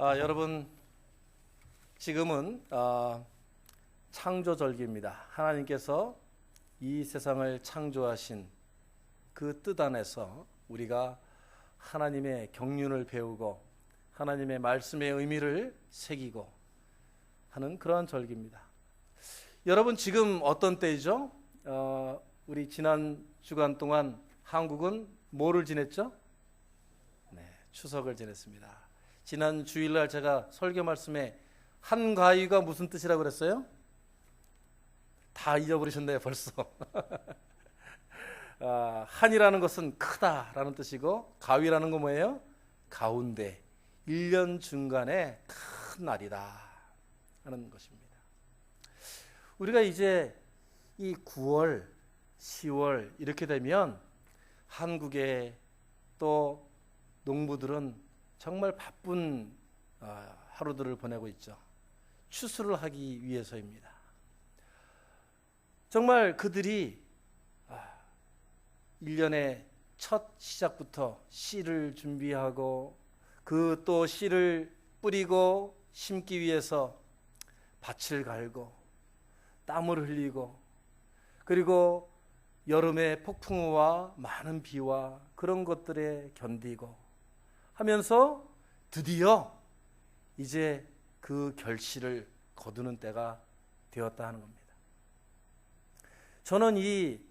여러분, 지금은 창조절기입니다. 하나님께서 이 세상을 창조하신 그 뜻 안에서 우리가 하나님의 경륜을 배우고 하나님의 말씀의 의미를 새기고 하는 그러한 절기입니다. 여러분, 지금 어떤 때이죠? 우리 지난 주간 동안 한국은 뭐를 지냈죠? 네, 추석을 지냈습니다. 지난 주일날 제가 설교 말씀에 한가위가 무슨 뜻이라고 그랬어요? 다 잊어버리셨네요, 벌써. 한이라는 것은 크다라는 뜻이고, 가위라는 건 뭐예요? 가운데, 1년 중간에 큰 날이다 하는 것입니다. 우리가 이제 이 9월, 10월 이렇게 되면 한국의 또 농부들은 정말 바쁜 하루들을 보내고 있죠. 추수를 하기 위해서입니다. 정말 그들이 1년의 첫 시작부터 씨를 준비하고 그 또 씨를 뿌리고 심기 위해서 밭을 갈고 땀을 흘리고 그리고 여름의 폭풍우와 많은 비와 그런 것들에 견디고 하면서 드디어 이제 그 결실을 거두는 때가 되었다 하는 겁니다. 저는 이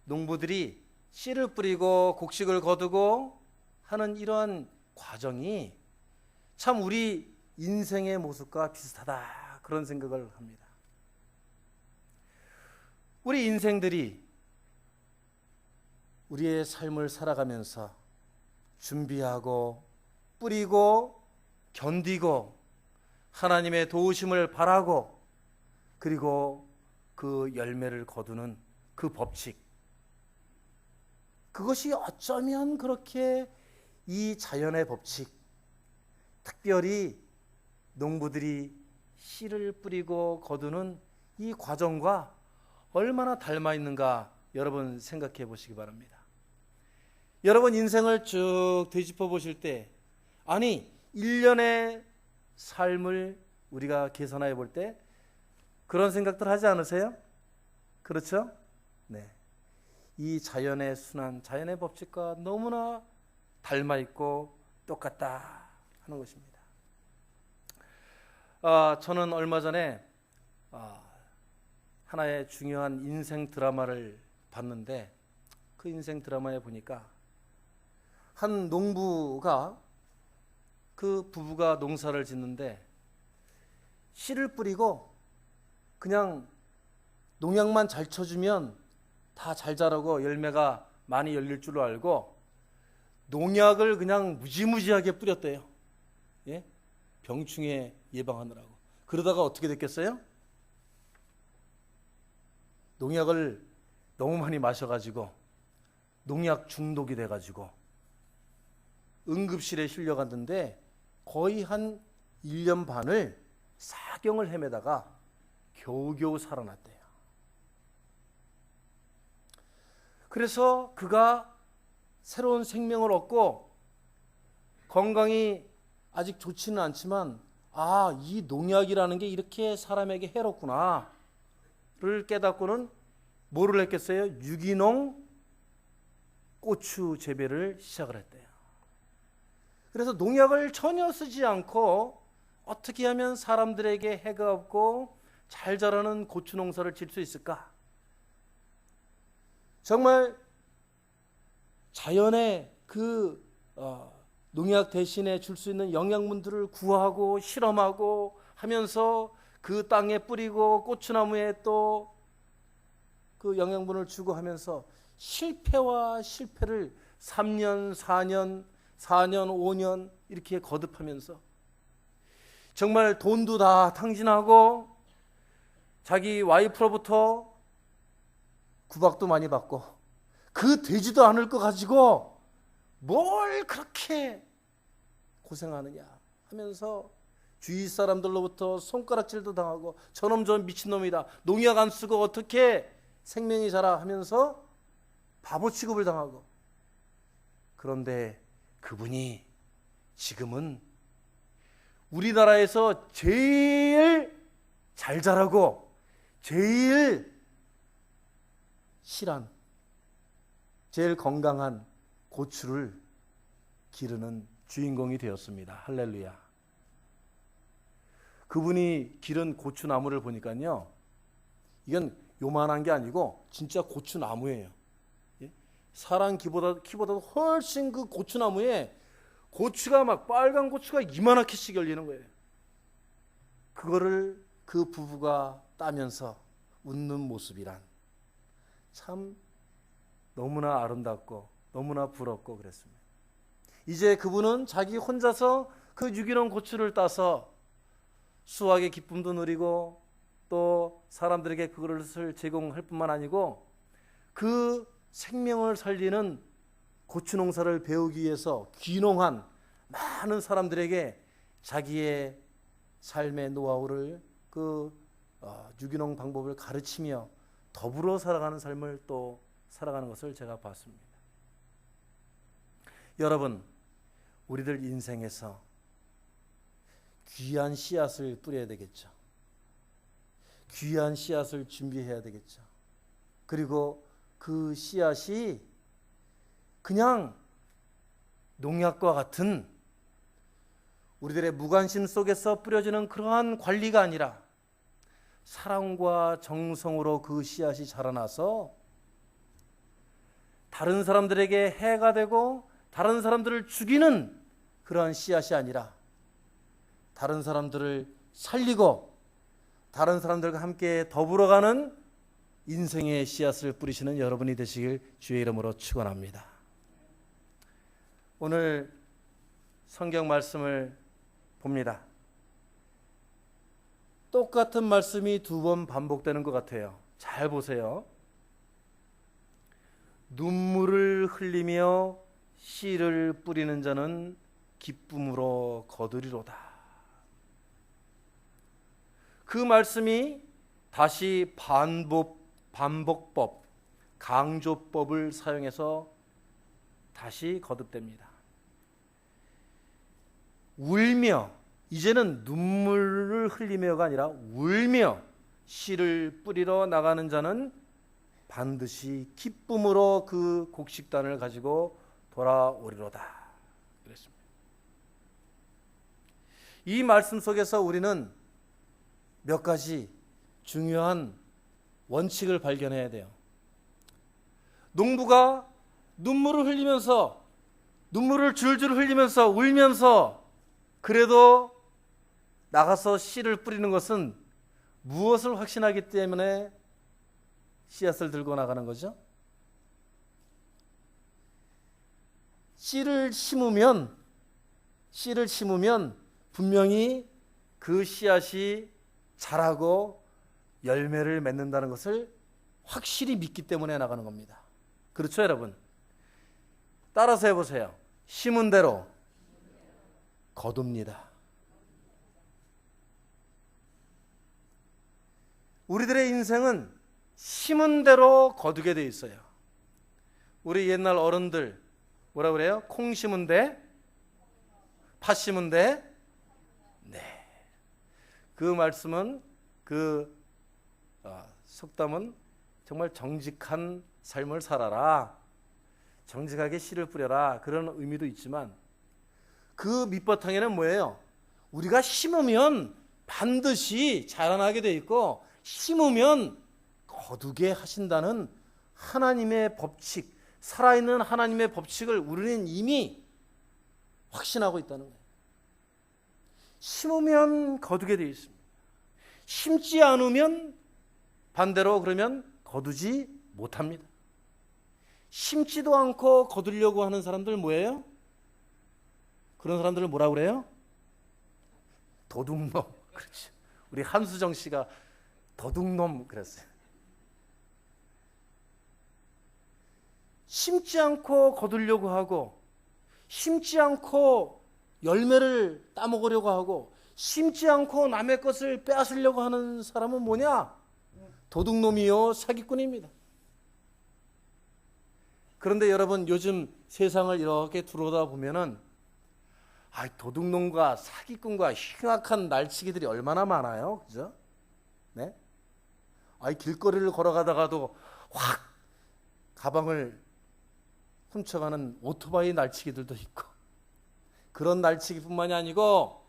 농부들이 씨를 뿌리고 곡식을 거두고 하는 이러한 과정이 참 우리 인생의 모습과 비슷하다 그런 생각을 합니다. 우리 인생들이 우리의 삶을 살아가면서 준비하고 뿌리고 견디고 하나님의 도우심을 바라고 그리고 그 열매를 거두는 그 법칙, 그것이 어쩌면 그렇게 이 자연의 법칙, 특별히 농부들이 씨를 뿌리고 거두는 이 과정과 얼마나 닮아 있는가 여러분 생각해 보시기 바랍니다. 여러분 인생을 쭉 되짚어 보실 때, 아니 1년의 삶을 우리가 계산해 볼 때 그런 생각들 하지 않으세요? 그렇죠? 네. 이 자연의 순환, 자연의 법칙과 너무나 닮아 있고 똑같다 하는 것입니다. 저는 얼마 전에 하나의 중요한 인생 드라마를 봤는데, 그 인생 드라마에 보니까 한 농부가, 그 부부가 농사를 짓는데 씨를 뿌리고 그냥 농약만 잘 쳐주면 다 잘 자라고 열매가 많이 열릴 줄 알고 농약을 그냥 무지무지하게 뿌렸대요. 예? 병충해 예방하느라고. 그러다가 어떻게 됐겠어요? 농약을 너무 많이 마셔가지고 농약 중독이 돼가지고 응급실에 실려갔는데 거의 한 1년 반을 사경을 헤매다가 겨우겨우 살아났대요. 그래서 그가 새로운 생명을 얻고 건강이 아직 좋지는 않지만 이 농약이라는 게 이렇게 사람에게 해롭구나를 깨닫고는 뭐를 했겠어요? 유기농 고추 재배를 시작을 했대요. 그래서 농약을 전혀 쓰지 않고 어떻게 하면 사람들에게 해가 없고 잘 자라는 고추 농사를 질 수 있을까? 정말 자연의 그 농약 대신에 줄 수 있는 영양분들을 구하고 실험하고 하면서 그 땅에 뿌리고 고추나무에 또 그 영양분을 주고 하면서 실패와 실패를 3년, 4년, 5년 이렇게 거듭하면서 정말 돈도 다 탕진하고 자기 와이프로부터 구박도 많이 받고 그 되지도 않을 거 가지고 뭘 그렇게 고생하느냐 하면서 주위 사람들로부터 손가락질도 당하고 저놈 저 미친놈이다, 농약 안 쓰고 어떻게 생명이 자라 하면서 바보 취급을 당하고, 그런데 그분이 지금은 우리나라에서 제일 잘 자라고 제일 실한, 제일 건강한 고추를 기르는 주인공이 되었습니다. 할렐루야. 그분이 기른 고추나무를 보니까요, 이건 요만한 게 아니고 진짜 고추나무예요. 사람 키보다도 훨씬 그 고추나무에 고추가 막 빨간 고추가 이만하게씩 열리는 거예요. 그거를 그 부부가 따면서 웃는 모습이란 참 너무나 아름답고 너무나 부럽고 그랬습니다. 이제 그분은 자기 혼자서 그 유기농 고추를 따서 수확의 기쁨도 누리고 또 사람들에게 그것을 제공할 뿐만 아니고 그 생명을 살리는 고추 농사를 배우기 위해서 귀농한 많은 사람들에게 자기의 삶의 노하우를 그 유기농 방법을 가르치며 더불어 살아가는 삶을 또 살아가는 것을 제가 봤습니다. 여러분, 우리들 인생에서 귀한 씨앗을 뿌려야 되겠죠. 귀한 씨앗을 준비해야 되겠죠. 그리고 그 씨앗이 그냥 농약과 같은 우리들의 무관심 속에서 뿌려지는 그러한 관리가 아니라 사랑과 정성으로 그 씨앗이 자라나서 다른 사람들에게 해가 되고 다른 사람들을 죽이는 그러한 씨앗이 아니라 다른 사람들을 살리고 다른 사람들과 함께 더불어가는 인생의 씨앗을 뿌리시는 여러분이 되시길 주의 이름으로 축원합니다. 오늘 성경 말씀을 봅니다. 똑같은 말씀이 두 번 반복되는 것 같아요. 잘 보세요. 눈물을 흘리며 씨를 뿌리는 자는 기쁨으로 거두리로다. 그 말씀이 다시 반복법, 강조법을 사용해서 다시 거듭됩니다. 울며, 이제는 눈물을 흘리며가 아니라 울며 씨를 뿌리러 나가는 자는 반드시 기쁨으로 그 곡식단을 가지고 돌아오리로다. 그랬습니다. 이 말씀 속에서 우리는 몇 가지 중요한 원칙을 발견해야 돼요. 농부가 눈물을 흘리면서, 눈물을 줄줄 흘리면서 울면서 그래도 나가서 씨를 뿌리는 것은 무엇을 확신하기 때문에 씨앗을 들고 나가는 거죠? 씨를 심으면 분명히 그 씨앗이 자라고 열매를 맺는다는 것을 확실히 믿기 때문에 나가는 겁니다. 그렇죠, 여러분? 따라서 해보세요. 심은 대로 거둡니다. 우리들의 인생은 심은 대로 거두게 돼 있어요. 우리 옛날 어른들 뭐라 그래요? 콩 심은 데, 팥 심은 데. 네. 그 말씀은 그 속담은 정말 정직한 삶을 살아라, 정직하게 씨를 뿌려라, 그런 의미도 있지만 그 밑바탕에는 뭐예요? 우리가 심으면 반드시 자라나게 돼 있고 심으면 거두게 하신다는 하나님의 법칙, 살아있는 하나님의 법칙을 우리는 이미 확신하고 있다는 거예요. 심으면 거두게 되어 있습니다. 심지 않으면 반대로 그러면 거두지 못합니다. 심지도 않고 거두려고 하는 사람들 뭐예요? 그런 사람들을 뭐라 그래요? 도둑놈. 그렇죠. 우리 한수정 씨가 도둑놈 그랬어요. 심지 않고 거두려고 하고 심지 않고 열매를 따먹으려고 하고 심지 않고 남의 것을 빼앗으려고 하는 사람은 뭐냐? 도둑놈이요, 사기꾼입니다. 그런데 여러분, 요즘 세상을 이렇게 들여다보면은 도둑놈과 사기꾼과 흉악한 날치기들이 얼마나 많아요, 그죠? 네? 길거리를 걸어가다가도 확 가방을 훔쳐가는 오토바이 날치기들도 있고, 그런 날치기뿐만이 아니고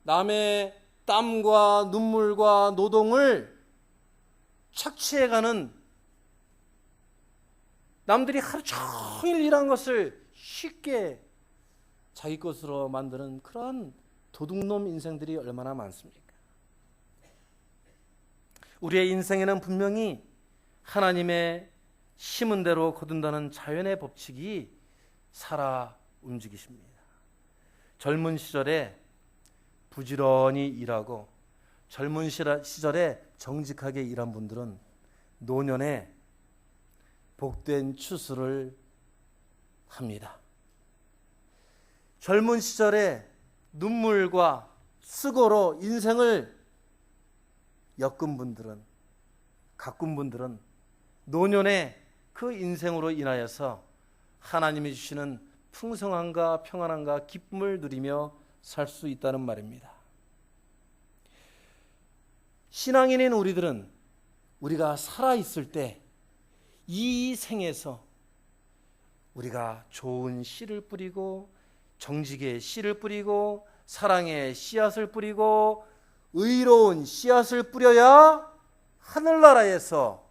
남의 땀과 눈물과 노동을 착취해가는, 남들이 하루 종일 일한 것을 쉽게 자기 것으로 만드는 그런 도둑놈 인생들이 얼마나 많습니까? 우리의 인생에는 분명히 하나님의 심은 대로 거둔다는 자연의 법칙이 살아 움직이십니다. 젊은 시절에 부지런히 일하고 젊은 시절에 정직하게 일한 분들은 노년에 복된 추수를 합니다. 젊은 시절에 눈물과 수고로 인생을 엮은 분들은, 가꾼 분들은 노년에 그 인생으로 인하여서 하나님이 주시는 풍성함과 평안함과 기쁨을 누리며 살 수 있다는 말입니다. 신앙인인 우리들은 우리가 살아있을 때 이 생에서 우리가 좋은 씨를 뿌리고 정직의 씨를 뿌리고 사랑의 씨앗을 뿌리고 의로운 씨앗을 뿌려야 하늘나라에서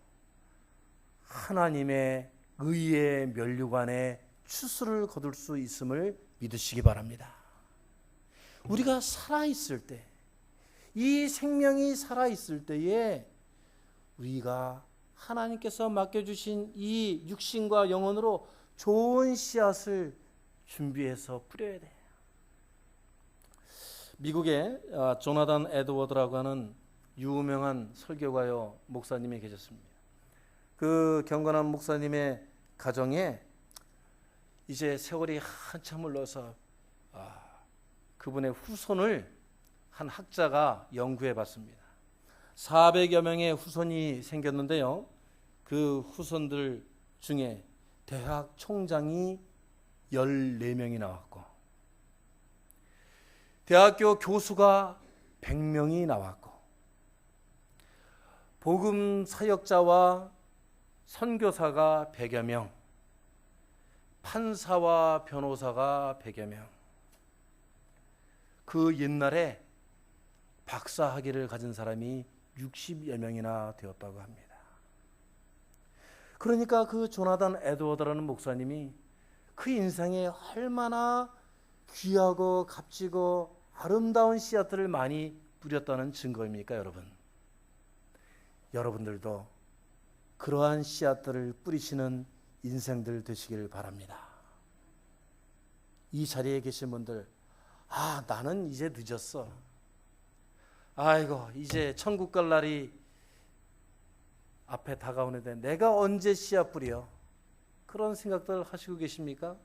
하나님의 의의 면류관에 추수를 거둘 수 있음을 믿으시기 바랍니다. 우리가 살아있을 때, 이 생명이 살아있을 때에 우리가 하나님께서 맡겨주신 이 육신과 영혼으로 좋은 씨앗을 준비해서 뿌려야 돼요. 미국에 조나단 에드워드라고 하는 유명한 설교가요 목사님이 계셨습니다. 그 경건한 목사님의 가정에 이제 세월이 한참 흘러서 그분의 후손을 한 학자가 연구해 봤습니다. 400여 명의 후손이 생겼는데요, 그 후손들 중에 대학 총장이 14명이 나왔고 대학교 교수가 100명이 나왔고 복음 사역자와 선교사가 100여 명, 판사와 변호사가 100여 명, 그 옛날에 박사 학위를 가진 사람이 60여 명이나 되었다고 합니다. 그러니까 그 조나단 에드워드라는 목사님이 그 인생에 얼마나 귀하고 값지고 아름다운 씨앗들을 많이 뿌렸다는 증거입니까, 여러분? 여러분들도 그러한 씨앗들을 뿌리시는 인생들 되시길 바랍니다. 이 자리에 계신 분들, 나는 이제 늦었어. 아이고, 이제 천국 갈 날이 앞에 다가오는데 내가 언제 씨앗 뿌려? 그런 생각들 하시고 계십니까?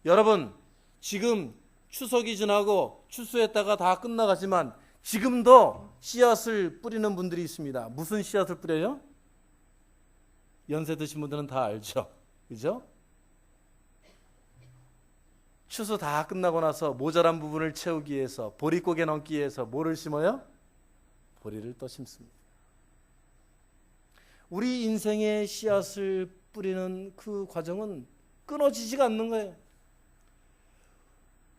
여러분, 지금 추석이 지나고 추수했다가 다 끝나가지만 지금도 씨앗을 뿌리는 분들이 있습니다. 무슨 씨앗을 뿌려요? 연세 드신 분들은 다 알죠, 그죠? 추수 다 끝나고 나서 모자란 부분을 채우기 위해서, 보릿고개 넘기 위해서 뭐를 심어요? 보리를 또 심습니다. 우리 인생의 씨앗을 뿌리는 그 과정은 끊어지지가 않는 거예요.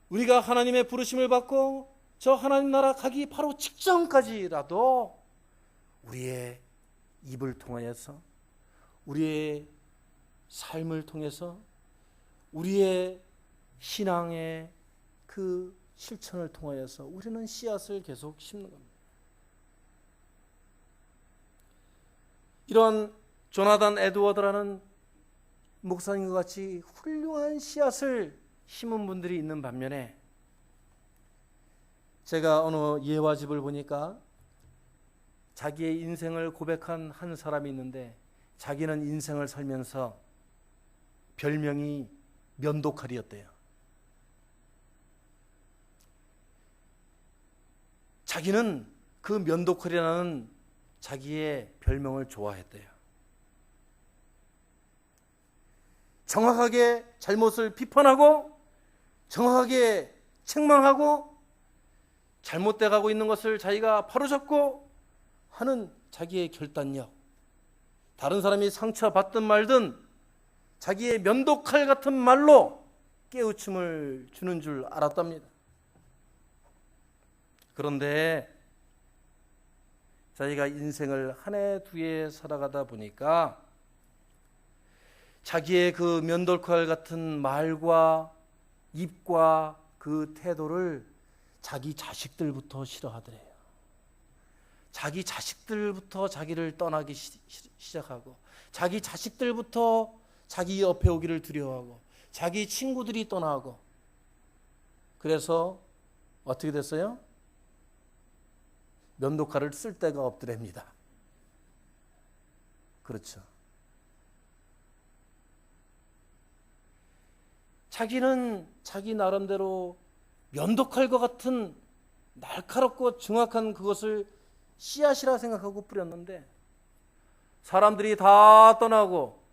우리가 하나님의 부르심을 받고 저 하나님 나라 가기 바로 직전까지라도 우리의 입을 통하여서, 우리의 삶을 통해서, 우리의 신앙의 그 실천을 통하여서 우리는 씨앗을 계속 심는 겁니다. 이런 조나단 에드워드라는 목사님과 같이 훌륭한 씨앗을 심은 분들이 있는 반면에, 제가 어느 예화집을 보니까 자기의 인생을 고백한 한 사람이 있는데, 자기는 인생을 살면서 별명이 면도칼이었대요. 자기는 그 면도칼이라는 자기의 별명을 좋아했대요. 정확하게 잘못을 비판하고 정확하게 책망하고 잘못돼 가고 있는 것을 자기가 바로잡고 하는 자기의 결단력, 다른 사람이 상처받든 말든 자기의 면도칼 같은 말로 깨우침을 주는 줄 알았답니다. 그런데 자기가 인생을 한 해 두 해 살아가다 보니까 자기의 그 면도칼 같은 말과 입과 그 태도를 자기 자식들부터 싫어하더래요. 자기 자식들부터 자기를 떠나기 시작하고, 자기 자식들부터 자기 옆에 오기를 두려워하고, 자기 친구들이 떠나고, 그래서 어떻게 됐어요? 면도칼을 쓸 데가 없더랍니다. 그렇죠. 자기는 자기 나름대로 면도칼과 같은 날카롭고 정확한 그것을 씨앗이라 생각하고 뿌렸는데 사람들이 다 떠나고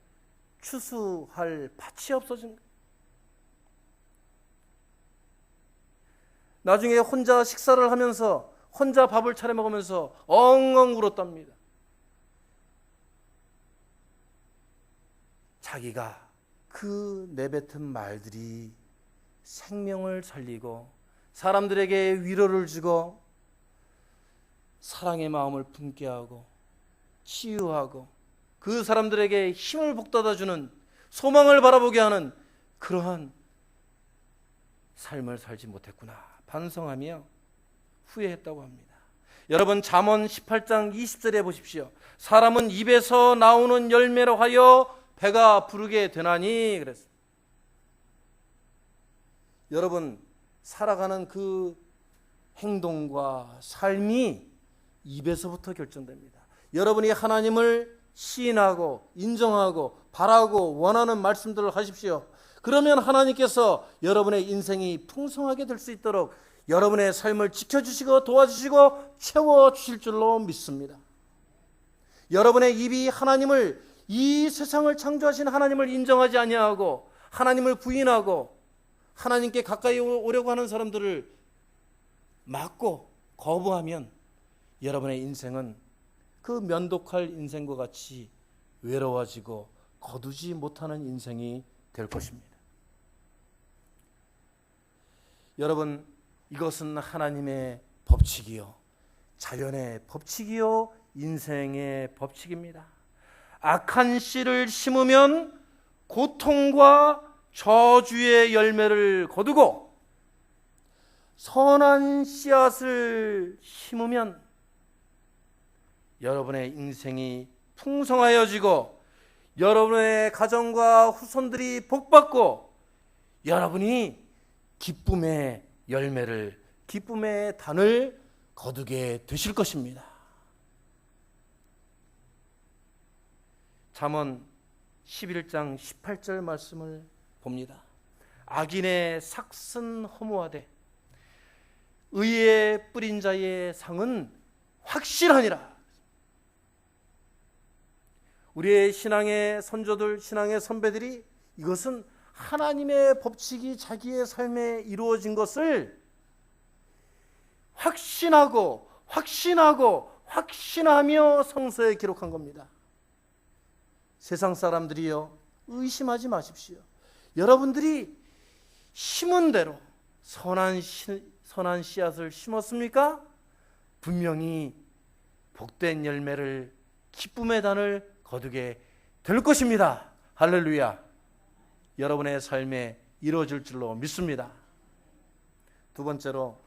추수할 밭이 없어진 거예요. 나중에 혼자 식사를 하면서 혼자 밥을 차려 먹으면서 엉엉 울었답니다. 자기가 그 내뱉은 말들이 생명을 살리고 사람들에게 위로를 주고 사랑의 마음을 품게 하고 치유하고 그 사람들에게 힘을 북돋아주는, 소망을 바라보게 하는 그러한 삶을 살지 못했구나 반성하며 후회했다고 합니다. 여러분, 잠언 18장 20절에 보십시오. 사람은 입에서 나오는 열매로 하여 배가 부르게 되나니 그랬어요. 여러분, 살아가는 그 행동과 삶이 입에서부터 결정됩니다. 여러분이 하나님을 시인하고 인정하고 바라고 원하는 말씀들을 하십시오. 그러면 하나님께서 여러분의 인생이 풍성하게 될 수 있도록 여러분의 삶을 지켜주시고 도와주시고 채워주실 줄로 믿습니다. 여러분의 입이 하나님을, 이 세상을 창조하신 하나님을 인정하지 아니하고 하나님을 부인하고 하나님께 가까이 오려고 하는 사람들을 막고 거부하면 여러분의 인생은 그 면도칼 인생과 같이 외로워지고 거두지 못하는 인생이 될 것입니다. 여러분, 이것은 하나님의 법칙이요, 자연의 법칙이요, 인생의 법칙입니다. 악한 씨를 심으면 고통과 저주의 열매를 거두고 선한 씨앗을 심으면 여러분의 인생이 풍성하여지고 여러분의 가정과 후손들이 복받고 여러분이 기쁨의 열매를, 기쁨의 단을 거두게 되실 것입니다. 잠언 11장 18절 말씀을 봅니다. 악인의 삭은 허무하되 의에 뿌린 자의 상은 확실하니라. 우리의 신앙의 선조들, 신앙의 선배들이 이것은 하나님의 법칙이 자기의 삶에 이루어진 것을 확신하고 확신하며 성서에 기록한 겁니다. 세상 사람들이요, 의심하지 마십시오. 여러분들이 심은 대로 선한 씨앗을 심었습니까? 분명히 복된 열매를, 기쁨의 단을 거두게 될 것입니다. 할렐루야. 여러분의 삶에 이루어질 줄로 믿습니다. 두 번째로,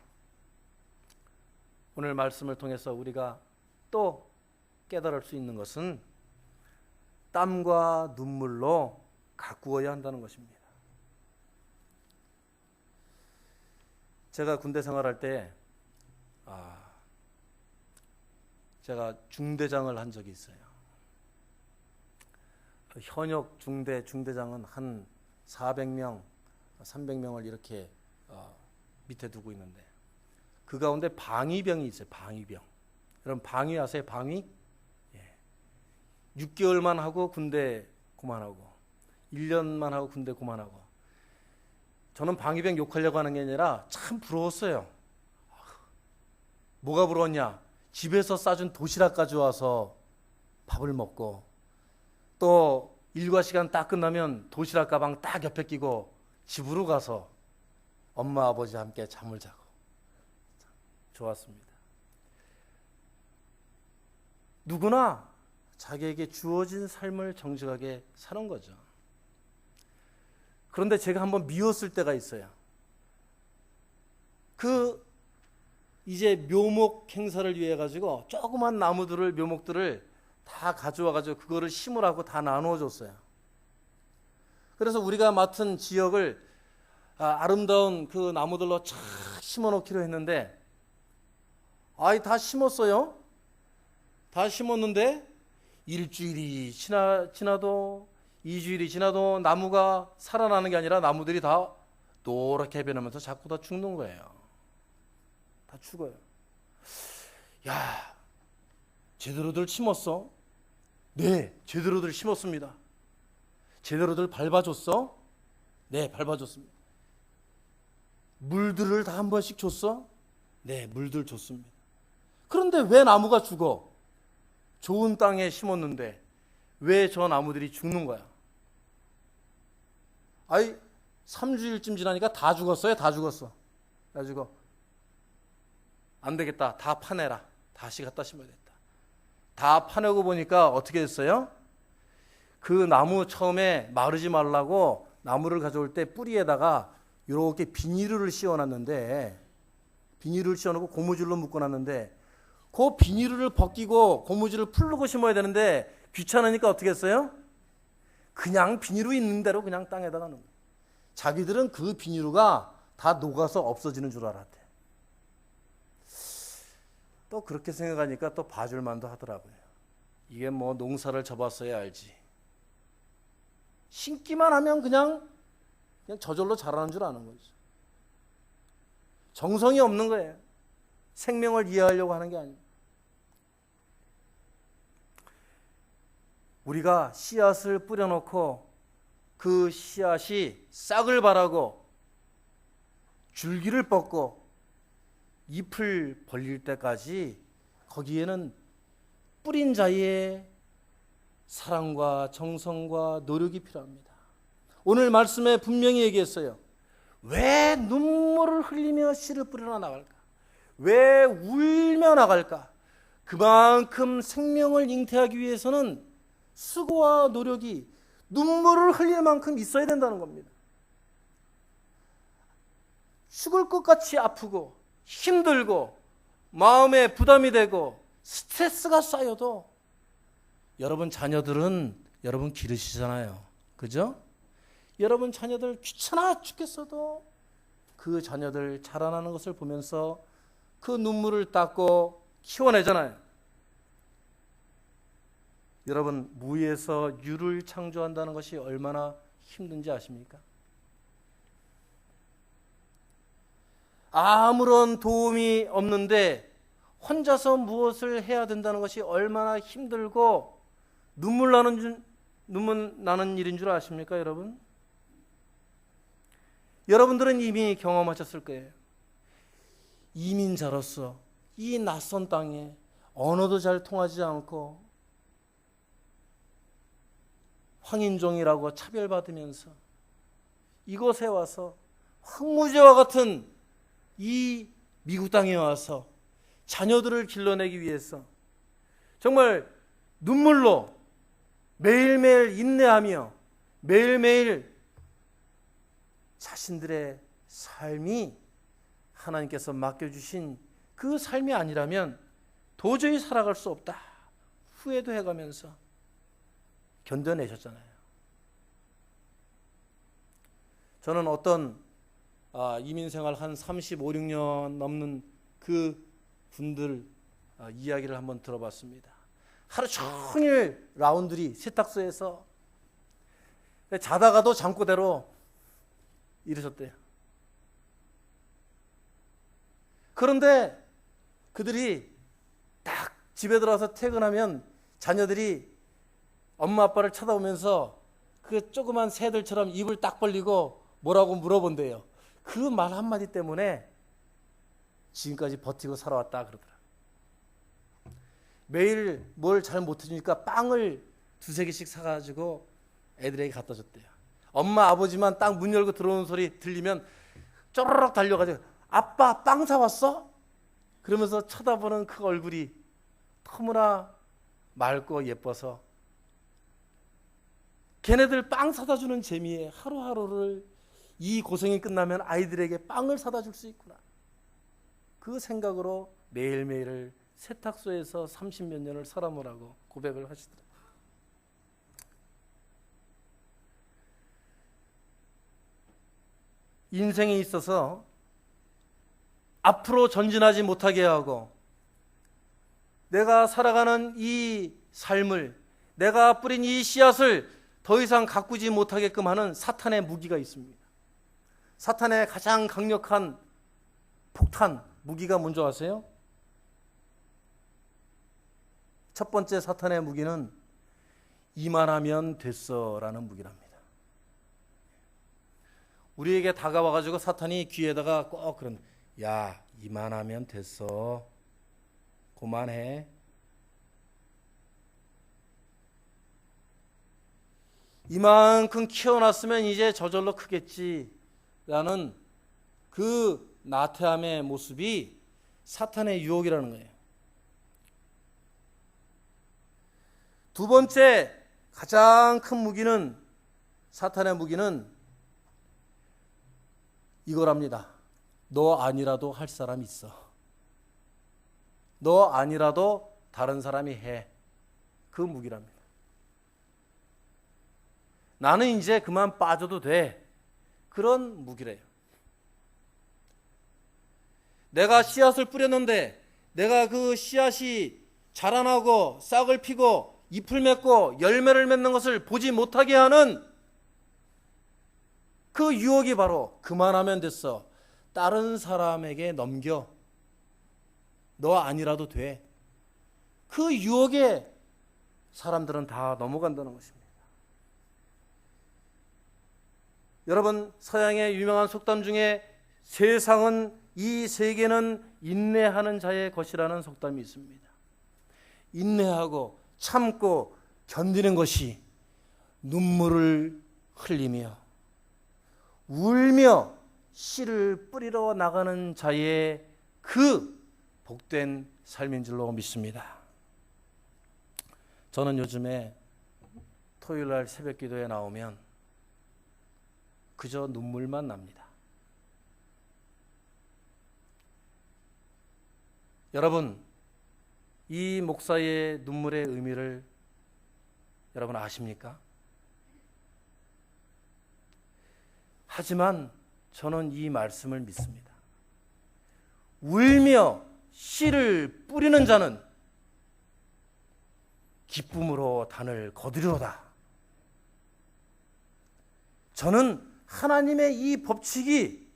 오늘 말씀을 통해서 우리가 또 깨달을 수 있는 것은 땀과 눈물로 가꾸어야 한다는 것입니다. 제가 군대 생활할 때 제가 중대장을 한 적이 있어요. 현역 중대장은 한 400명, 300명을 이렇게 밑에 두고 있는데 그 가운데 방위병이 있어요. 방위병. 여러분, 방위 아세요? 방위? 6개월만 하고 군대 그만하고 1년만 하고 군대 그만하고 저는 방위병 욕하려고 하는 게 아니라 참 부러웠어요. 뭐가 부러웠냐? 집에서 싸준 도시락 가져와서 밥을 먹고, 또 일과 시간 딱 끝나면 도시락 가방 딱 옆에 끼고 집으로 가서 엄마 아버지와 함께 잠을 자고. 좋았습니다. 누구나 자기에게 주어진 삶을 정직하게 사는 거죠. 그런데 제가 한번 미웠을 때가 있어요. 이제 묘목 행사를 위해 가지고 조그만 나무들을, 묘목들을 다 가져와 가지고 그거를 심으라고 다 나누어 줬어요. 그래서 우리가 맡은 지역을 아름다운 그 나무들로 쫙 심어 놓기로 했는데, 다 심었어요. 다 심었는데 일주일이 지나도 2주일이 지나도 나무가 살아나는 게 아니라 나무들이 다 노랗게 변하면서 자꾸 다 죽는 거예요. 다 죽어요. 야, 제대로들 심었어? 네, 제대로들 심었습니다. 제대로들 밟아줬어? 네, 밟아줬습니다. 물들을 다 한 번씩 줬어? 네, 물들 줬습니다. 그런데 왜 나무가 죽어? 좋은 땅에 심었는데 왜 저 나무들이 죽는 거야? 3주일쯤 지나니까 다 죽었어요. 다 죽었어. 그래가지고 안 되겠다. 다 파내라. 다시 갖다 심어야겠다. 다 파내고 보니까 어떻게 됐어요? 그 나무 처음에 마르지 말라고 나무를 가져올 때 뿌리에다가 이렇게 비닐을 씌워놨는데, 비닐을 씌워놓고 고무줄로 묶어놨는데, 그 비닐을 벗기고 고무줄을 풀르고 심어야 되는데 귀찮으니까 어떻게 했어요? 그냥 비닐로 있는 대로 그냥 땅에다가 넣은 거예요. 자기들은 그 비닐루가 다 녹아서 없어지는 줄 알았대. 또 그렇게 생각하니까 또 봐줄만도 하더라고요. 이게 뭐 농사를 접었어야 알지. 심기만 하면 그냥 저절로 자라는 줄 아는 거죠. 정성이 없는 거예요. 생명을 이해하려고 하는 게 아니에요. 우리가 씨앗을 뿌려놓고 그 씨앗이 싹을 바라고 줄기를 뻗고 잎을 벌릴 때까지 거기에는 뿌린 자의 사랑과 정성과 노력이 필요합니다. 오늘 말씀에 분명히 얘기했어요. 왜 눈물을 흘리며 씨를 뿌려 나갈까? 왜 울며 나갈까? 그만큼 생명을 잉태하기 위해서는 수고와 노력이 눈물을 흘릴 만큼 있어야 된다는 겁니다. 죽을 것 같이 아프고 힘들고 마음에 부담이 되고 스트레스가 쌓여도 여러분 자녀들은 여러분 기르시잖아요. 그죠? 여러분 자녀들 귀찮아 죽겠어도 그 자녀들 자라나는 것을 보면서 그 눈물을 닦고 키워내잖아요. 여러분 무에서 유를 창조한다는 것이 얼마나 힘든지 아십니까? 아무런 도움이 없는데 혼자서 무엇을 해야 된다는 것이 얼마나 힘들고 눈물 나는 일인 줄 아십니까, 여러분? 여러분들은 이미 경험하셨을 거예요. 이민자로서 이 낯선 땅에 언어도 잘 통하지 않고 황인종이라고 차별받으면서 이곳에 와서 황무지와 같은 이 미국 땅에 와서 자녀들을 길러내기 위해서 정말 눈물로 매일매일 인내하며 매일매일 자신들의 삶이 하나님께서 맡겨주신 그 삶이 아니라면 도저히 살아갈 수 없다. 후회도 해가면서 견뎌내셨잖아요. 저는 어떤 이민생활 한 35, 6년 넘는 그 분들 이야기를 한번 들어봤습니다. 하루 종일 라운드리 세탁소에서 자다가도 잠꼬대로 이러셨대요. 그런데 그들이 딱 집에 들어와서 퇴근하면 자녀들이 엄마 아빠를 쳐다보면서 그 조그만 새들처럼 입을 딱 벌리고 뭐라고 물어본대요. 그 말 한마디 때문에 지금까지 버티고 살아왔다 그러더라. 매일 뭘 잘 못해주니까 빵을 두세 개씩 사가지고 애들에게 갖다 줬대요. 엄마 아버지만 딱 문 열고 들어오는 소리 들리면 쪼르륵 달려가지고 아빠 빵 사왔어? 그러면서 쳐다보는 그 얼굴이 너무나 맑고 예뻐서 걔네들 빵 사다 주는 재미에 하루하루를 이 고생이 끝나면 아이들에게 빵을 사다 줄 수 있구나. 그 생각으로 매일매일을 세탁소에서 30몇 년을 살아보라고 고백을 하시더라고요. 인생에 있어서 앞으로 전진하지 못하게 하고 내가 살아가는 이 삶을, 내가 뿌린 이 씨앗을 더 이상 가꾸지 못하게끔 하는 사탄의 무기가 있습니다. 사탄의 가장 강력한 폭탄, 무기가 뭔지 아세요? 첫 번째 사탄의 무기는 이만하면 됐어라는 무기랍니다. 우리에게 다가와가지고 사탄이 귀에다가 꼭 그런, 야, 이만하면 됐어. 그만해. 이만큼 키워놨으면 이제 저절로 크겠지. 라는 그 나태함의 모습이 사탄의 유혹이라는 거예요. 두 번째 가장 큰 무기는, 사탄의 무기는 이거랍니다. 너 아니라도 할 사람 있어. 너 아니라도 다른 사람이 해. 그 무기랍니다. 나는 이제 그만 빠져도 돼. 그런 무기래요. 내가 씨앗을 뿌렸는데 내가 그 씨앗이 자라나고 싹을 피고 잎을 맺고 열매를 맺는 것을 보지 못하게 하는 그 유혹이 바로 그만하면 됐어. 다른 사람에게 넘겨. 너 아니라도 돼. 그 유혹에 사람들은 다 넘어간다는 것입니다. 여러분, 서양의 유명한 속담 중에 세상은, 이 세계는 인내하는 자의 것이라는 속담이 있습니다. 인내하고 참고 견디는 것이 눈물을 흘리며 울며 씨를 뿌리러 나가는 자의 그 복된 삶인 줄로 믿습니다. 저는 요즘에 토요일날 새벽 기도에 나오면 그저 눈물만 납니다. 여러분, 이 목사의 눈물의 의미를 여러분 아십니까? 하지만 저는 이 말씀을 믿습니다. 울며 씨를 뿌리는 자는 기쁨으로 단을 거두리로다. 저는 하나님의 이 법칙이,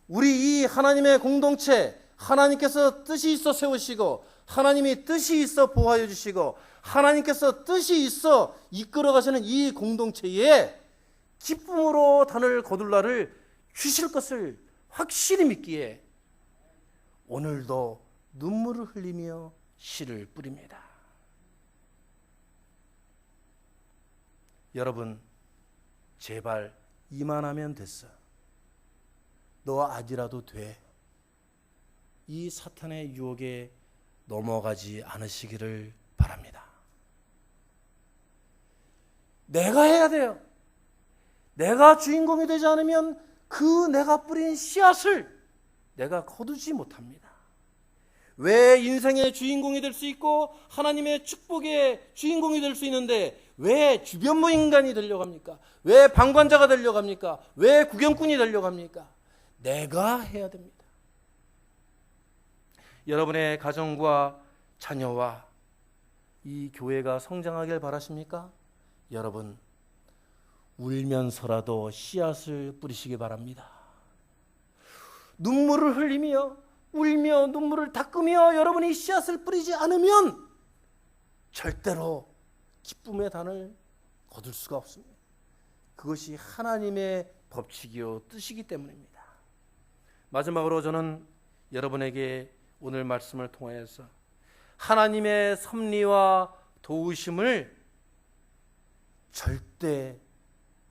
우리 이 하나님의 공동체, 하나님께서 뜻이 있어 세우시고 하나님이 뜻이 있어 보호하여 주시고 하나님께서 뜻이 있어 이끌어 가시는 이 공동체에 기쁨으로 단을 거둘 날을 주실 것을 확실히 믿기에 오늘도 눈물을 흘리며 씨를 뿌립니다. 여러분, 제발 이만하면 됐어. 너 아니라도 돼. 이 사탄의 유혹에 넘어가지 않으시기를 바랍니다. 내가 해야 돼요. 내가 주인공이 되지 않으면 그 내가 뿌린 씨앗을 내가 거두지 못합니다. 왜 인생의 주인공이 될 수 있고 하나님의 축복의 주인공이 될 수 있는데 왜 주변무 인간이 되려고 합니까? 왜 방관자가 되려고 합니까? 왜 구경꾼이 되려고 합니까? 내가 해야 됩니다. 여러분의 가정과 자녀와 이 교회가 성장하길 바라십니까? 여러분, 울면서라도 씨앗을 뿌리시기 바랍니다. 눈물을 흘리며 울며 눈물을 닦으며 여러분이 씨앗을 뿌리지 않으면 절대로 기쁨의 단을 거둘 수가 없습니다. 그것이 하나님의 법칙이요 뜻이기 때문입니다. 마지막으로 저는 여러분에게 오늘 말씀을 통하여서 하나님의 섭리와 도우심을 절대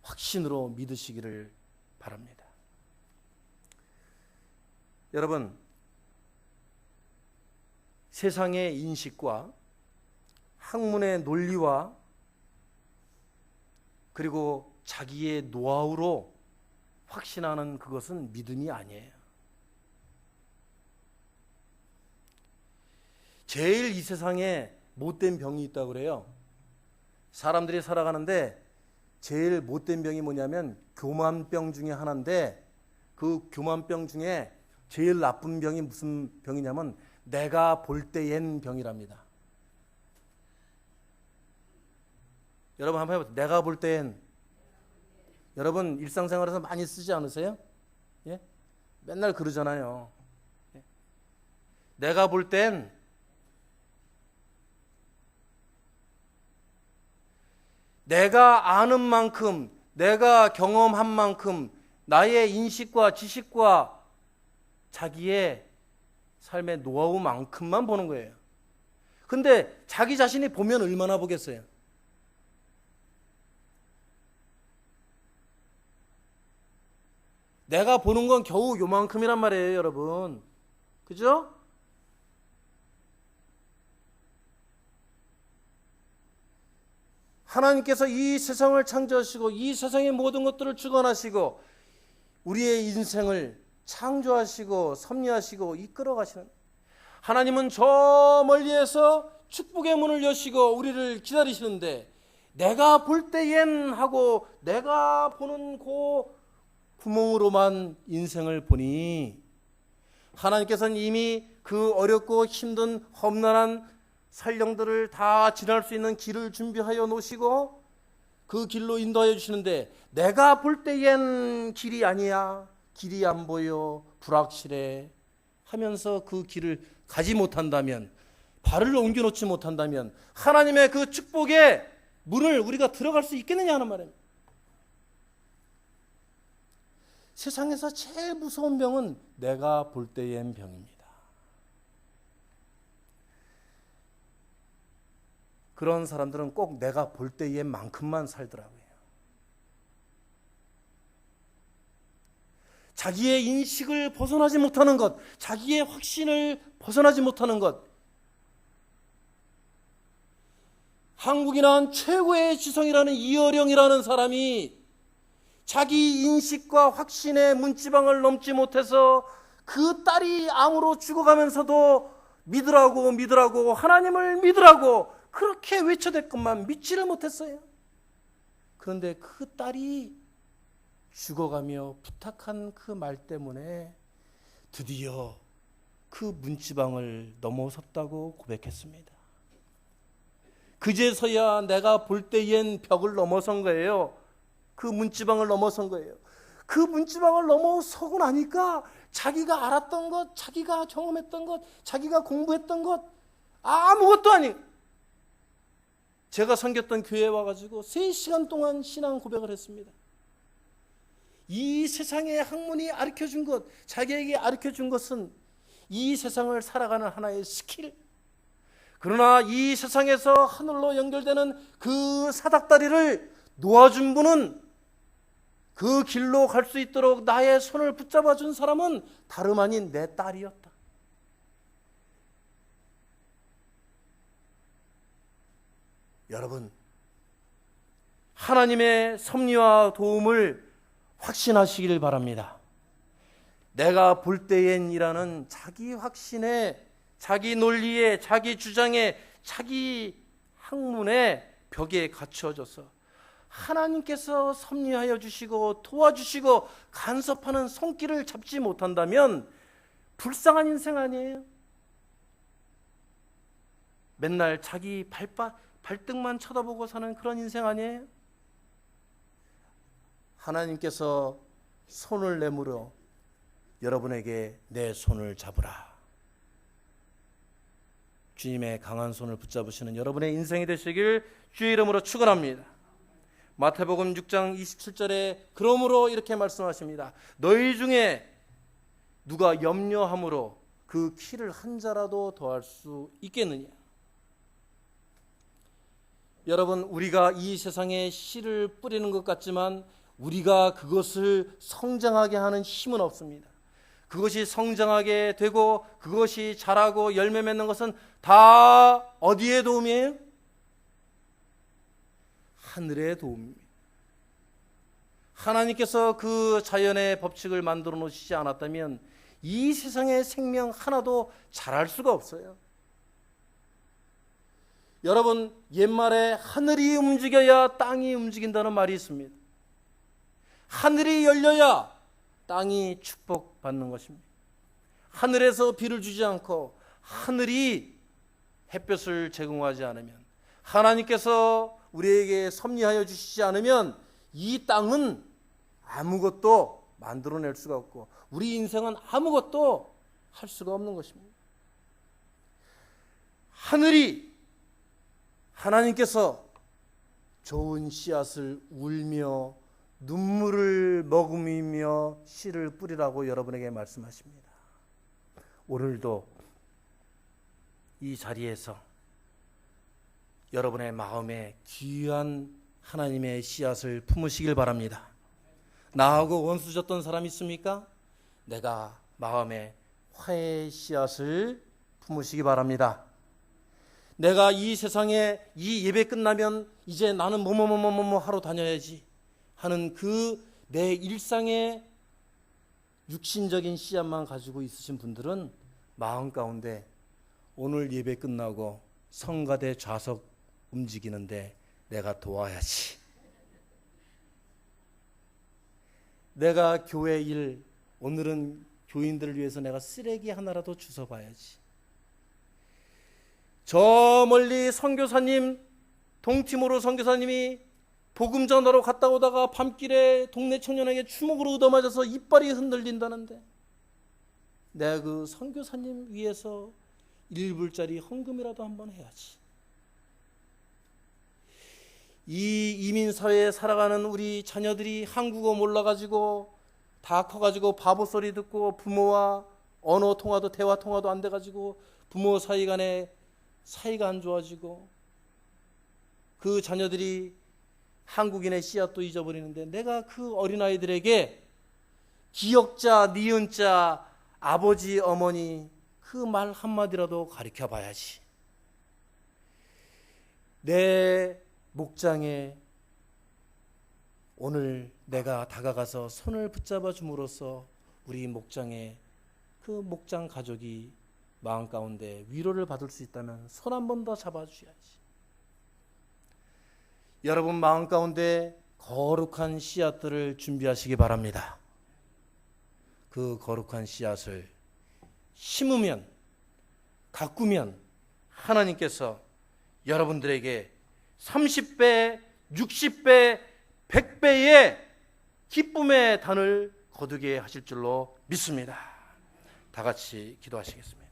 확신으로 믿으시기를 바랍니다. 여러분, 세상의 인식과 학문의 논리와 그리고 자기의 노하우로 확신하는 그것은 믿음이 아니에요. 제일 이 세상에 못된 병이 있다고 그래요. 사람들이 살아가는데 제일 못된 병이 뭐냐면 교만병 중에 하나인데, 그 교만병 중에 제일 나쁜 병이 무슨 병이냐면 내가 볼 때엔 병이랍니다. 여러분 한번 해보세요. 내가 볼 때엔. 여러분 일상생활에서 많이 쓰지 않으세요? 예? 맨날 그러잖아요. 예? 내가 볼 땐 내가 아는 만큼, 내가 경험한 만큼 나의 인식과 지식과 자기의 삶의 노하우만큼만 보는 거예요. 근데 자기 자신이 보면 얼마나 보겠어요? 내가 보는 건 겨우 요만큼이란 말이에요, 여러분. 그죠? 하나님께서 이 세상을 창조하시고 이 세상의 모든 것들을 주관하시고 우리의 인생을 창조하시고 섭리하시고 이끌어 가시는 하나님은 저 멀리에서 축복의 문을 여시고 우리를 기다리시는데, 내가 볼 때엔 하고 내가 보는 그 구멍으로만 인생을 보니 하나님께서는 이미 그 어렵고 힘든 험난한 산령들을 다 지날 수 있는 길을 준비하여 놓으시고 그 길로 인도하여 주시는데, 내가 볼 때엔 길이 아니야, 길이 안 보여, 불확실해 하면서 그 길을 가지 못한다면, 발을 옮겨놓지 못한다면 하나님의 그 축복의 문을 우리가 들어갈 수 있겠느냐 하는 말입니다. 세상에서 제일 무서운 병은 내가 볼 때엔 병입니다. 그런 사람들은 꼭 내가 볼 때엔 만큼만 살더라고요. 자기의 인식을 벗어나지 못하는 것, 자기의 확신을 벗어나지 못하는 것. 한국이 낳은 최고의 지성이라는 이어령이라는 사람이 자기 인식과 확신의 문지방을 넘지 못해서 그 딸이 암으로 죽어가면서도 믿으라고 하나님을 믿으라고 그렇게 외쳐댔건만 믿지를 못했어요. 그런데 그 딸이 죽어가며 부탁한 그 말 때문에 드디어 그 문지방을 넘어섰다고 고백했습니다. 그제서야 내가 볼 때엔 벽을 넘어선 거예요. 그 문지방을 넘어선 거예요. 그 문지방을 넘어서고 나니까 자기가 알았던 것, 자기가 경험했던 것, 자기가 공부했던 것 아무것도 아니에요. 제가 섬겼던 교회에 와가지고 3시간 동안 신앙 고백을 했습니다. 이 세상의 학문이 가르쳐준 것, 자기에게 가르쳐준 것은 이 세상을 살아가는 하나의 스킬. 그러나 이 세상에서 하늘로 연결되는 그 사닥다리를 놓아준 분은, 그 길로 갈 수 있도록 나의 손을 붙잡아 준 사람은 다름 아닌 내 딸이었다. 여러분, 하나님의 섭리와 도움을 확신하시길 바랍니다. 내가 볼 때엔이라는 자기 확신에, 자기 논리에, 자기 주장에, 자기 학문에 벽에 갇혀져서 하나님께서 섭리하여 주시고 도와주시고 간섭하는 손길을 잡지 못한다면 불쌍한 인생 아니에요? 맨날 자기 발등만 쳐다보고 사는 그런 인생 아니에요? 하나님께서 손을 내밀어 여러분에게 내 손을 잡으라. 주님의 강한 손을 붙잡으시는 여러분의 인생이 되시길 주의 이름으로 축원합니다. 마태복음 6장 27절에 그러므로 이렇게 말씀하십니다. 너희 중에 누가 염려함으로 그 키를 한 자라도 더할 수 있겠느냐. 여러분, 우리가 이 세상에 씨를 뿌리는 것 같지만 우리가 그것을 성장하게 하는 힘은 없습니다. 그것이 성장하게 되고 그것이 자라고 열매 맺는 것은 다 어디에 도움이에요? 하늘의 도움입니다. 하나님께서 그 자연의 법칙을 만들어 놓으시지 않았다면 이 세상의 생명 하나도 자랄 수가 없어요. 여러분, 옛말에 하늘이 움직여야 땅이 움직인다는 말이 있습니다. 하늘이 열려야 땅이 축복받는 것입니다. 하늘에서 비를 주지 않고 하늘이 햇볕을 제공하지 않으면, 하나님께서 우리에게 섭리하여 주시지 않으면 이 땅은 아무것도 만들어낼 수가 없고 우리 인생은 아무것도 할 수가 없는 것입니다. 하늘이, 하나님께서 좋은 씨앗을 울며 눈물을 머금으며 씨를 뿌리라고 여러분에게 말씀하십니다. 오늘도 이 자리에서 여러분의 마음에 귀한 하나님의 씨앗을 품으시길 바랍니다. 나하고 원수졌던 사람 있습니까? 내가 마음에 화해의 씨앗을 품으시기 바랍니다. 내가 이 세상에 이 예배 끝나면 이제 나는 뭐뭐뭐뭐뭐 하러 다녀야지 하는 그 내 일상의 육신적인 씨앗만 가지고 있으신 분들은 마음 가운데 오늘 예배 끝나고 성가대 좌석 움직이는데 내가 도와야지. 내가 교회 일, 오늘은 교인들을 위해서 내가 쓰레기 하나라도 주워봐야지. 저 멀리 선교사님, 동티모르 선교사님이 복음 전하러 갔다 오다가 밤길에 동네 청년에게 주먹으로 얻어맞아서 이빨이 흔들린다는데 내가 그 선교사님 위해서 1불짜리 헌금이라도 한번 해야지. 이 이민사회에 살아가는 우리 자녀들이 한국어 몰라가지고 다 커가지고 바보 소리 듣고 부모와 언어 통화도 대화 통화도 안 돼가지고 부모 사이 간에 사이가 안 좋아지고 그 자녀들이 한국인의 씨앗도 잊어버리는데 내가 그 어린아이들에게 기역자, 니은자, 아버지, 어머니 그 말 한마디라도 가르쳐 봐야지. 내 목장에 오늘 내가 다가가서 손을 붙잡아 줌으로써 우리 목장에 그 목장 가족이 마음 가운데 위로를 받을 수 있다면 손 한 번 더 잡아주셔야지. 여러분 마음 가운데 거룩한 씨앗들을 준비하시기 바랍니다. 그 거룩한 씨앗을 심으면, 가꾸면 하나님께서 여러분들에게 30배, 60배, 100배의 기쁨의 단을 거두게 하실 줄로 믿습니다. 다 같이 기도하시겠습니다.